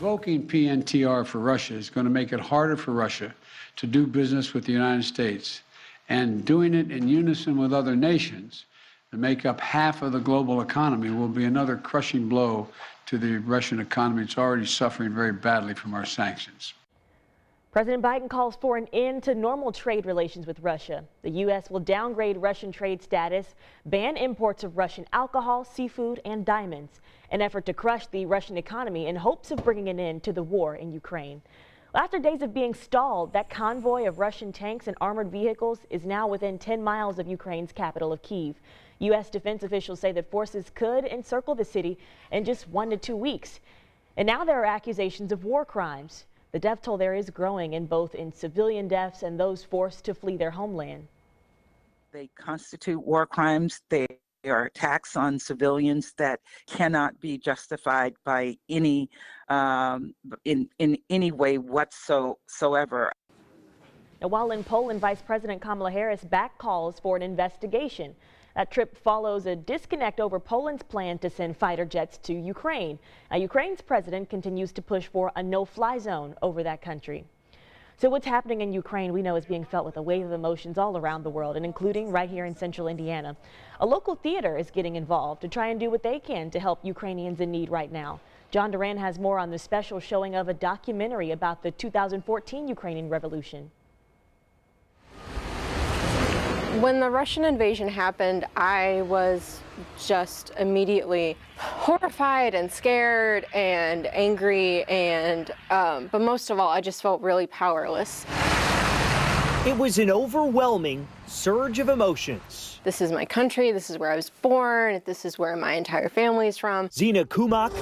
Revoking PNTR for Russia is going to make it harder for Russia to do business with the United States, and doing it in unison with other nations that make up half of the global economy will be another crushing blow to the Russian economy. It's already suffering very badly from our sanctions. President Biden calls for an end to normal trade relations with Russia. The U.S. will downgrade Russian trade status, ban imports of Russian alcohol, seafood, and diamonds, an effort to crush the Russian economy in hopes of bringing an end to the war in Ukraine. After days of being stalled, that convoy of Russian tanks and armored vehicles is now within 10 miles of Ukraine's capital of Kyiv. U.S. defense officials say that forces could encircle the city in just 1 to 2 weeks. And now there are accusations of war crimes. The death toll there is growing in both civilian deaths and those forced to flee their homeland. They constitute war crimes. They are attacks on civilians that cannot be justified by any in any way whatsoever. Now, while in Poland, Vice President Kamala Harris backed calls for an investigation. That trip follows a disconnect over Poland's plan to send fighter jets to Ukraine. Now, Ukraine's president continues to push for a no-fly zone over that country. So what's happening in Ukraine, we know, is being felt with a wave of emotions all around the world, and including right here in central Indiana. A local theater is getting involved to try and do what they can to help Ukrainians in need right now. John Duran has more on the special showing of a documentary about the 2014 Ukrainian Revolution. When the Russian invasion happened, I was just immediately horrified and scared and angry, and but most of all, I just felt really powerless. It was an overwhelming surge of emotions. This is my country, this is where I was born, this is where my entire family's from. Zina Kumak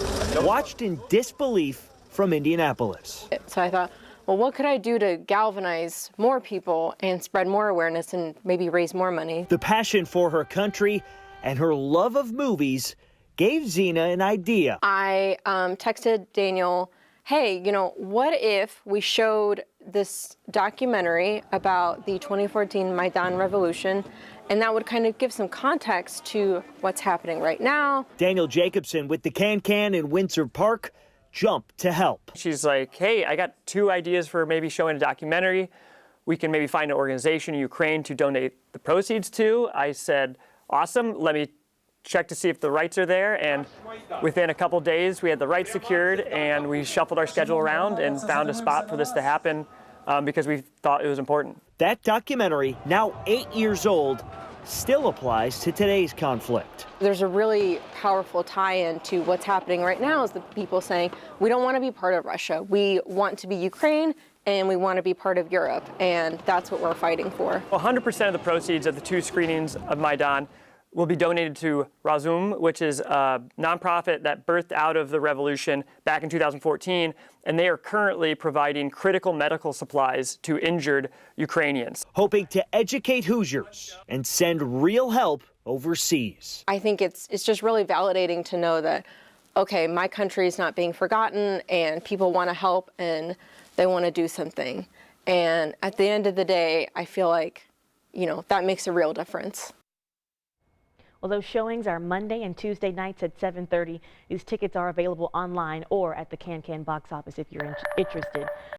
watched in disbelief from Indianapolis. So I thought, well, what could I do to galvanize more people and spread more awareness and maybe raise more money? The passion for her country and her love of movies gave Zina an idea. I texted Daniel, hey, what if we showed this documentary about the 2014 Maidan Revolution, and that would kind of give some context to what's happening right now. Daniel Jacobson with the Can in Windsor Park jumped to help. She's like, hey, I got 2 ideas for maybe showing a documentary. We can maybe find an organization in Ukraine to donate the proceeds to. I said, awesome, let me check to see if the rights are there. And within a couple days, we had the rights secured, and we shuffled our schedule around and found a spot for this to happen because we thought it was important. That documentary, now 8 years old, still applies to today's conflict. There's a really powerful tie-in to what's happening right now is the people saying, we don't want to be part of Russia. We want to be Ukraine, and we want to be part of Europe, and that's what we're fighting for. 100% of the proceeds of the 2 screenings of Maidan will be donated to Razum, which is a nonprofit that birthed out of the revolution back in 2014, and they are currently providing critical medical supplies to injured Ukrainians. Hoping to educate Hoosiers and send real help overseas. I think it's just really validating to know that, okay, my country is not being forgotten, and people want to help, and they want to do something. And at the end of the day, I feel like, that makes a real difference. Well, those showings are Monday and Tuesday nights at 7:30. These tickets are available online or at the Can box office if you're interested.